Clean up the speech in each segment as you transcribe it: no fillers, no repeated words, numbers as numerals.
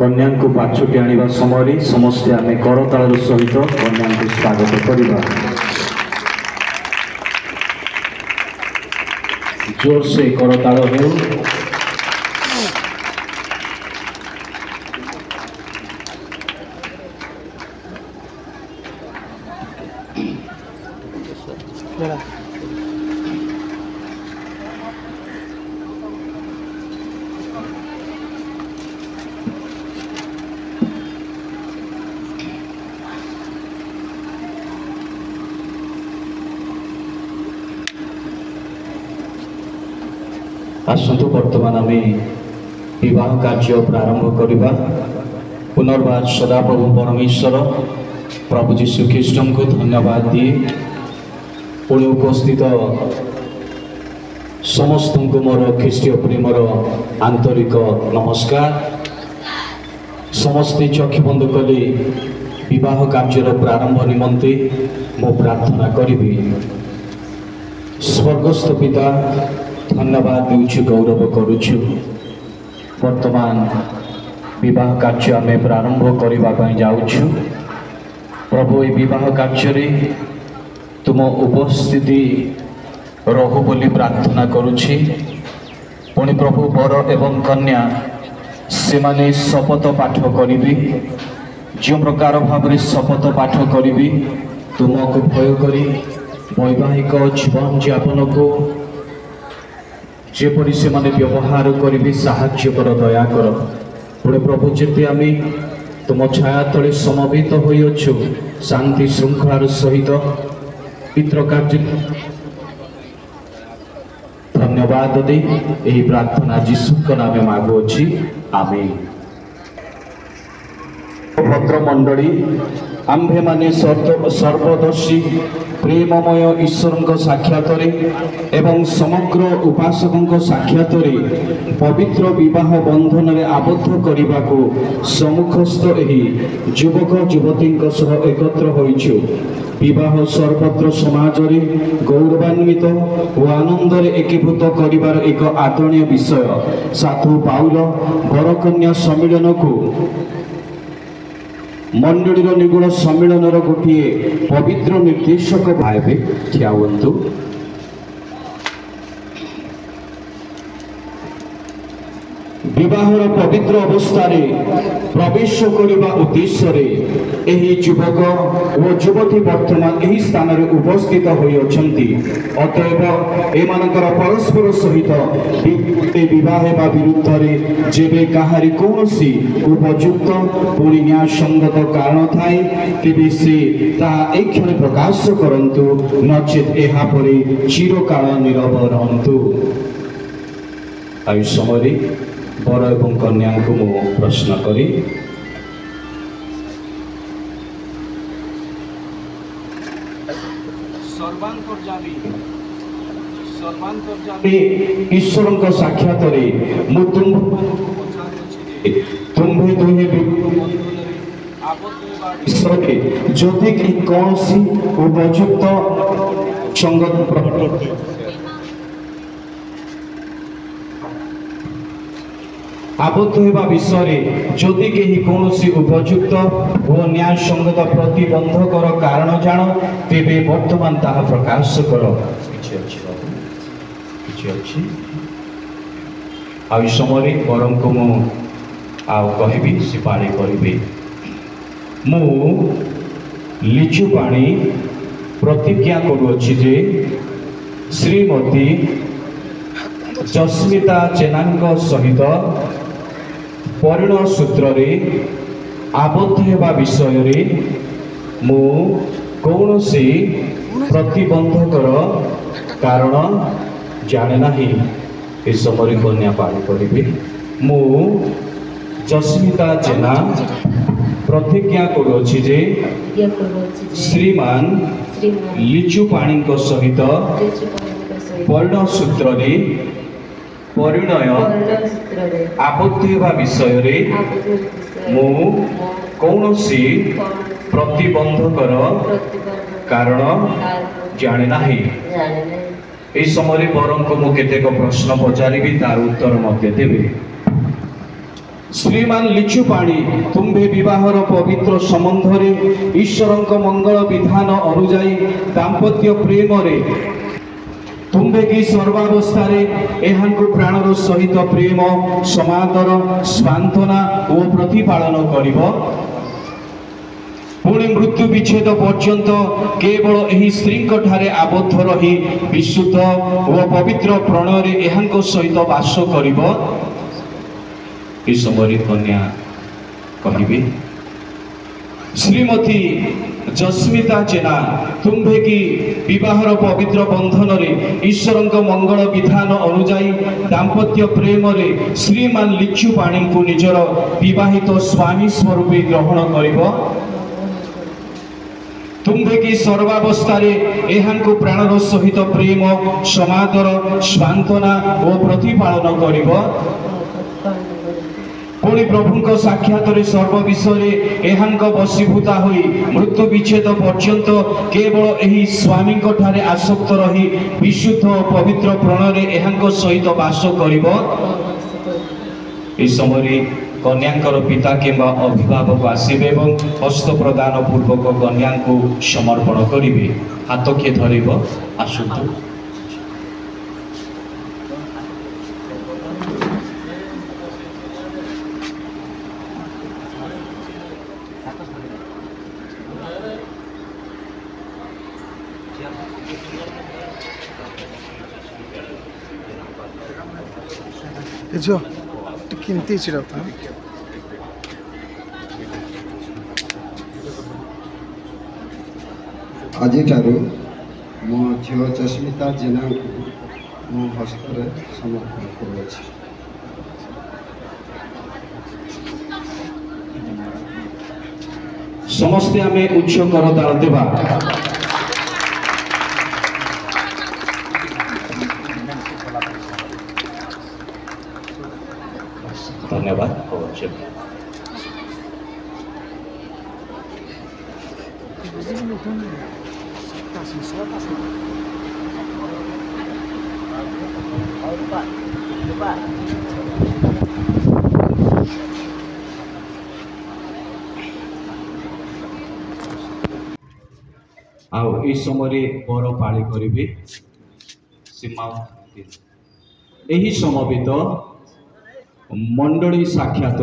कन्या को पाछुटी आनिबा समय समस्ते आमे करताल सहित कन्या को स्वागत करिबा। जोर से करताल हो। आसतु वर्तमान आम विवाह कार्य प्रारंभ करवा। पुनर्बार सदाप्रभु परमेश्वर प्रभु जीशु ख्रीष्ट को धन्यवाद दिए पुणी उपस्थित समस्त को मोर ख्रीष्टीय प्रेमर आंतरिक नमस्कार। समस्ते चक्षु बंद कले विवाह कार्यर प्रारंभ निमंते मो प्रार्थना करी। स्वर्गस्थ पिता धन्यवाद देउछु, गौरव करुछु। वर्तमान विवाह कार्य आम प्रारंभ करने जाऊछु। प्रभु ए विवाह कार्य तुम उपस्थिति रहु बोली प्रार्थना करुछि। पुणी प्रभु वर एवं कन्या से माने शपथ पाठ करी जो प्रकार भाव शपथ पाठ करी तुमको भय करी वैवाहिक जीवन यापन को जेपरी से माने व्यवहार करी साहाय्य कर, दया कर। पुणे प्रभु जेते आम तुम छाया तले समवेत होइछु शांति श्रृंखलार सहित पितृ कार्य धन्यवाद दे यही प्रार्थना जीशु का नाम मागुछि, आमेन। भद्र मंडली आम्भे माने सर्वदर्शी प्रेममय ईश्वर साक्षात एवं समग्र उपासकों साक्षात पवित्र विवाह बंधन में आबद्ध करने को सम्मुखस्थ यही युवक युवती एकत्र होइछु। विवाह सर्वत्र समाज में गौरवान्वित और आनंद एकीभूत करिवार एक आदरणीय विषय। साधु पाउल वरकन्या सम्मिलन को मंडलीर निगुण सम्मिलनर गोटे पवित्र निर्देशक भावे ठिया हुअन्तु। विवाहर पवित्र अवस्था प्रवेश करने उद्देश्य युवक और युवती वर्तमान यही स्थान में उपस्थित होती। अतएव एमानकर परस्पर सहित विवाह विरुद्ध में जेबे कहारी कौनसी उपयुक्त पुणी न्याय संगत कारण थाए तेबे से क्षण प्रकाश करंतु, नचेत एहा परे चिरकाल नीरव रहंतु। आयु समय वर एवं कन्या को मु प्रश्न करी ईश्वर साक्षात तुम्हें दुहे जदि कि कौन सी उपयुक्त संगत आबद्ध होगा विषय जदि कहीं कौन उपयुक्त और न्याय संगत प्रतिबंधकर कारण जान तेबे वर्तमान ताहा प्रकाश कर। आ समय बरम को मु कहबी से पाणी करी मु लिचु पाणी प्रतिज्ञा करुअछि जे श्रीमती जस्मिता जेना सहित परिणय सूत्र आबद्ध होगा विषय मु कौन से प्रतिबंधकर कारण जाने नाही। इस समय कन्या पाठ करी मु जस्मिता जेना प्रतिज्ञा करुछि जे श्रीमान लिचु पाणी सहित परिणय सूत्र परिणय आबद्ध होगा विषय मु कौन सी प्रतिबंधकर कारण जाने नाही। इस समय बरं को मु केतेक प्रश्न पचारि तार उत्तर मते देबे। श्रीमान लिचु पाणी तुम्भे विवाहर पवित्र संबंध ईश्वर मंगल विधान अनुजाई दाम्पत्य प्रेम तुम्भे की सर्वावस्था प्राणर सहित प्रेम समादर स्वांतना और प्रतिपालन करिब पुणी मृत्यु विच्छेद पर्यंत केवल यही स्त्री ठारे आबद्ध रही विशुद्ध और पवित्र प्रणय सहित वास करिब। समय कन्या कहिबे श्रीमती जस्मिता जेना तुम्भे की विवाहर पवित्र बंधन ईश्वर मंगल विधान अनुजाई दाम्पत्य प्रेम श्रीमान लिचु पाणी को निजर विवाहित स्वामी स्वरूप ग्रहण करिब। तुम्भे की सर्वावस्था प्राणर सहित प्रेम समादर स्वांतना और प्रतिपालन करिब। पुणी प्रभु साक्षात सर्व विषय वशीभूता होई मृत्यु विच्छेद पर्यंत केवल यही स्वामी ठारे आसक्त रही विशुद्ध पवित्र प्रणय सहित वास करिब। समय कन्यांकर पिता किंबा अभिभावक आसबे और हस्त प्रदान पूर्वक कन्या को समर्पण करेंगे। हाथ किए धरब आसतु जो किमती चिड़ता आज मो झील जस्मिता जेना मो हस्त समर्पण कर समस्ते आमे उच्च करताल देवा। धन्यवाद। आओ इस समय बर पाली करेंगे सीमा यही समवेत मंडली साक्षात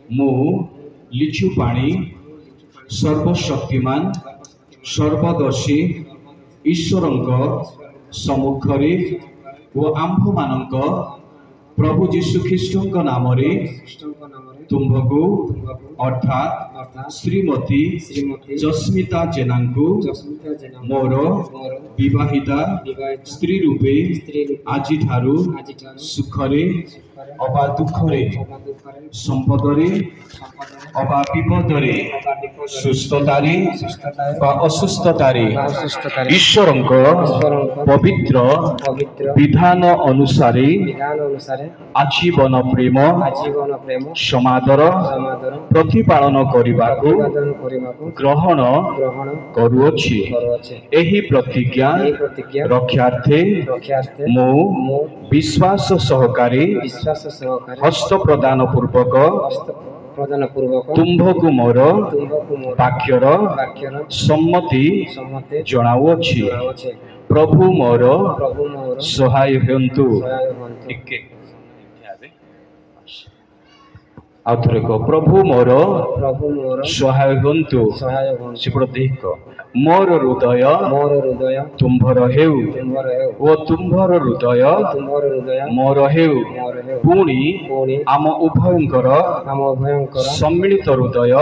मु लिचु पाणी सर्वशक्तिमान सर्वदर्शी ईश्वर सम्मुखरे वो आंभ मानक प्रभु जीशु ख्रीष्ट नाम तुम्भको अर्थात श्रीमती जस्मिता जेना मोर विवाहिता स्त्री रूपे आज सुखरे अबा दुखरे संपदरे अबा विपदरे सुस्थतारे बा असुस्थतारे ईश्वर पवित्र विधान अनुसारे आजीवन प्रेम समादर प्रतिपालन करने ग्रहण करुअछि। एही प्रतिज्ञा रक्षार्थे मो विश्वास सहकारी हस्त प्रदान पूर्वक तुम्भको मोर वाक्यर सम्मति जनाउछि। प्रभु मोर सहाय हंतु। आउथरे को प्रभु मोर सहाय हंतु। सेपड़ देख मोर हृदय तुम्भर हेउ ओ तुम्भर हृदय मोर हेउ पुणी आम उभयंकर सम्मिलित हृदय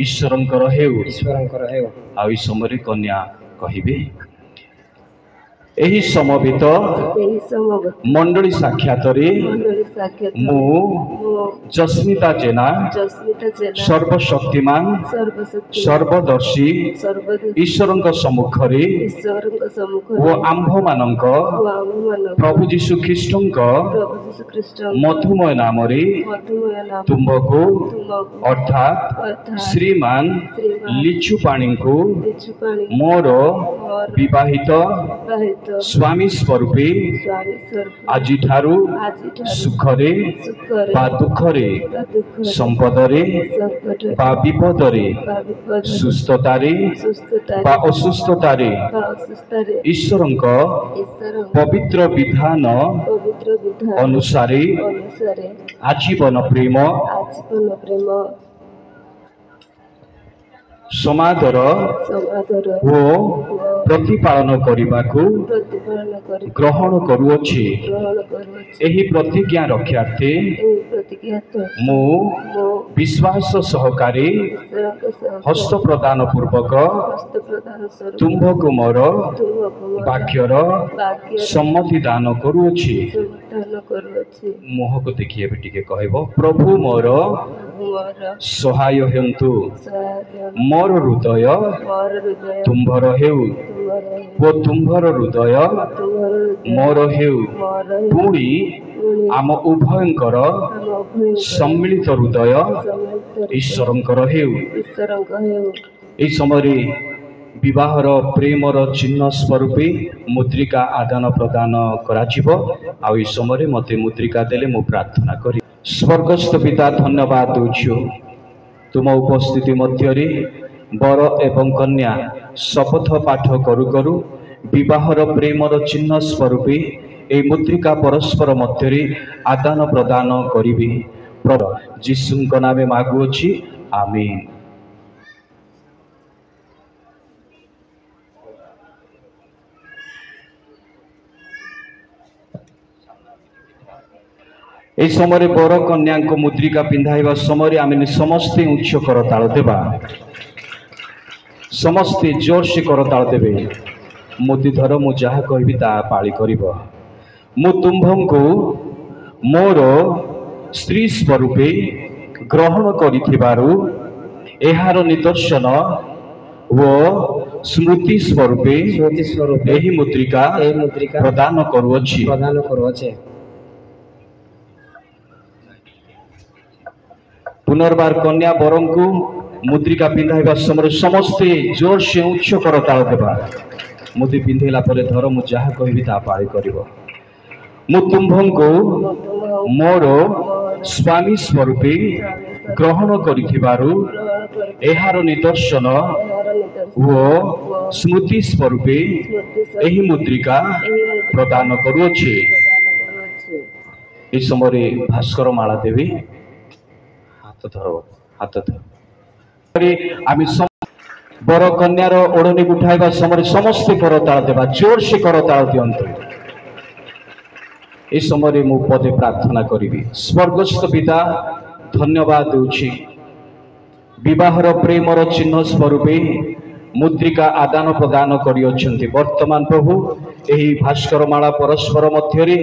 ईश्वरंकर हेउ। आ समय कन्या कहिबे एही समवेत मंडली साक्षात मु जस्मिता जेना सर्वशक्तिमान सर्वदर्शी ईश्वर सम्मुखरे वो आंभ मानक प्रभु जीशु ख्रीष्ट मधुमय नाम तुम्भको अर्थात श्रीमान लिचु पाणी को मोर विवाहित स्वामी स्वरूपे स्वामी स्वरूप आज ठारू सुखरे बा दुखरे संपदरे बा विपदरे सुस्थतारे बा असुस्थतारे ईश्वरंक पवित्र विधान अनुसारे आजीवन प्रेम समादर ओ प्रतिपालन करने ग्रहण करुअछि। एही प्रतिज्ञा रक्षार्थे मु विश्वास सहकारी हस्त प्रदान पूर्वक तुम्भको मोर वाक्यर सम्मति दान करुअछि। मुह को देखिए बेटिके कहबो प्रभु मोर सहाय हेतु मोर हृदय तुम्भर हेउ ओ तुम्भर हृदय मोर हेउ पुणी आम उभयंकर सम्मिलित हृदय ईश्वरंकर हेउ। एई समय विवाहर प्रेमर चिन्ह स्वरूपे मुद्रिका आदान प्रदान कराजिबो। आ एई समय मते मुद्रिका देले मु प्रार्थना करी। स्वर्गस्थ पिता धन्यवाद दूछु तुम उपस्थिति मध्यरे बर एवं कन्या शपथ पाठ करू करू विवाहर प्रेमर चिन्ह स्वरूपे ए मुद्रिका परस्पर मध्यरे आदान प्रदान करिबे। प्रभु जीशुंक नामे मागुछि आमीन। ए समय बर कन्या को मुद्रिका पिंधाइबा समय आम समस्ते उच्च करताल देबा। समस्ते जोर से करताल देबे। मुदिधर मु जहा कहबी ता पाळी करिब। मु तुम्भंको मोर स्त्री स्वरूपे ग्रहण करिथिबारु एहार निदर्शन वो स्मृति स्वरूपे एही मुद्रिका प्रदान करुअछि। पुनर्बार कन्या बरं को मुद्रिका पिंधाइबा समय समस्ते जोर से उच्च करताल देबा। मुद्री पिंधेला परे धर मु जहा कहबी ता पाळी करिब। मु तुम्भंको मोर स्वामी स्वरूपे ग्रहण करिथिबारु एहार निदर्शन वो स्मृति स्वरूपे एही मुद्रिका प्रदान करुअछि। ए समय भास्कर माला देवी हाथ धर आम बर कन्यार ओढ़नी उठाइबा समय समस्ते करताल देबा। जोर से करताल दियंतु। ए समय मु पदे प्रार्थना करी। स्वर्गस्थ पिता धन्यवाद दूची विवाहर प्रेमर चिन्ह स्वरूपे मुद्रिका आदान प्रदान करियछन्ति। वर्तमान प्रभु एही भास्कर माला परस्पर मध्यरे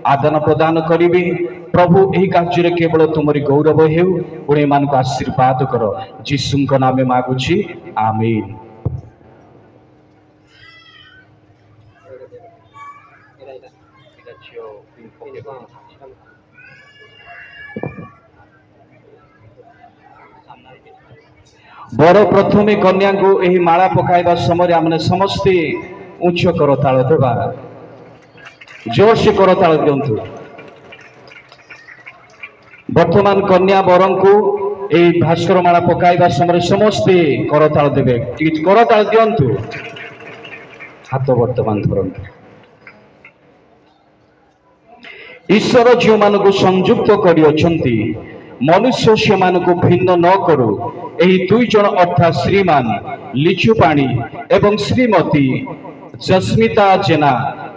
आदान प्रदान करिबे। प्रभु एही कार्य केवल तुमरी गौरव हेउ पुणे मान को आशीर्वाद कर जीशुंक नामे मागुछि आमीन। बर प्रथमे कन्या को एही माला पकाइबा समय आमने समस्ते उच्च करताल देबा। जोर से करताल दियंतु। वर्तमान कन्या बरं को ए भास्कर माला पकाइबा समय समस्ते करताल देबे। करताल दियंतु। हाथ वर्तमान धरंतु। ईश्वर जो मान को संयुक्त करियछन्ति मनुष्य से मान को भिन्न न करू। एही दुई जन अर्थात श्रीमान लिचुपाणी एवं श्रीमती जस्मिता जेना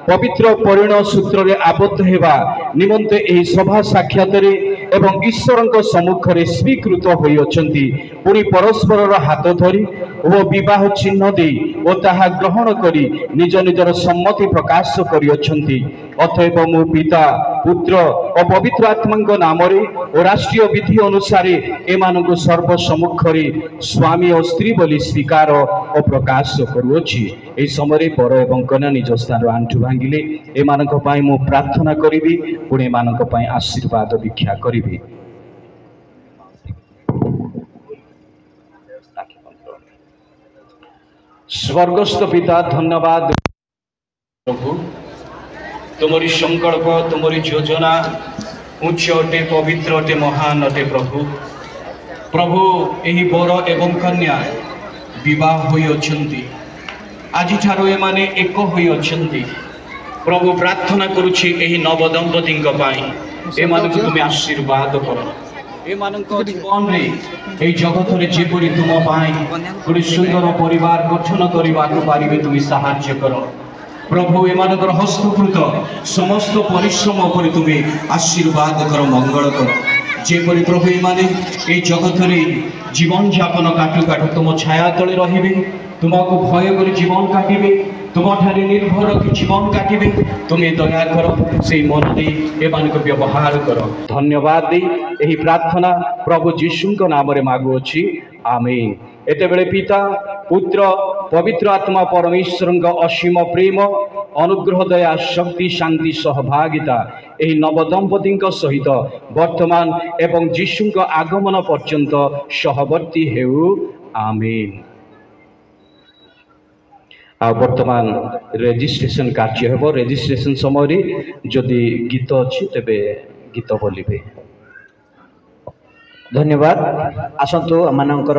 पवित्र परिणय सूत्र रे आबद्ध हेबा निमंते एही सभा साक्षात एवं ईश्वर सम्मुखें स्वीकृत होइछन्ति। पुणी परस्पर हाथ धरी ओ विवाह चिन्ह दे ओ ताहा ग्रहण करी निज निजर सम्मति प्रकाश करियछन्ति। अतएव मु पिता पुत्र और पवित्र आत्मा नाम और राष्ट्रीय विधि अनुसार एमानकु सर्व सम्मुखें स्वामी और स्त्री बोली स्वीकार और प्रकाश करुअछि। ए समय बर एवं कन्या निज स्थान आंठु भांगिले एमानक पई मु प्रार्थना करिबी। पुणे एमानक पई आशीर्वाद भिक्षा करिबी। स्वर्गस्थ पिता धन्यवाद। प्रभु तुमरी संकल्प तुमरी योजना उच्च अटे पवित्र अटे महान अटे प्रभु प्रभु यही बर एवं कन्या विवाह होई अछंती आज ठारो एमाने एक होई अछंती प्रभु प्रार्थना करुछि एही नव दंपति एमानकु तुम आशीर्वाद कर एमानक जीवन रे एही जगत रे जेपरि तुम पाई गोटे सुंदर परिवार गठन करबा पारिबे तुम सहाय्य कर प्रभु एमानकर हस्तकृत समस्त परिश्रम पर तुम्हें आशीर्वाद कर मंगल कर जेपरि प्रभु एमाने ए जगत रे जीवन यापन काटू काटू तुम छाया तले रहिबे तुमको भय कर जीवन काटिबे तुम ठारे निर्भर रखी जीवन काटिबे तुम्हें दया कर से मन दे एमानक व्यवहार कर धन्यवाद दे एही प्रार्थना प्रभु जीशुଙ୍କ नामरे मागुअछि आमीन। एते बेले पिता पुत्र पवित्र आत्मा परमेश्वरଙ୍କ असीम प्रेम अनुग्रह दया शक्ति शांति सहभागिता एही नव दंपतिଙ୍କ सहित वर्तमान एवं जीशुଙ୍କ आगमन पर्यंत सहवर्ती हेउ आमीन। वर्तमान रेजिस्ट्रेशन कार्य हेब रेजिस्ट्रेशन समय जदि गीत अच्छी तेबे गीत बोलिबे। धन्यवाद। आसतु आमनकर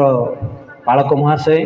बालक महाशय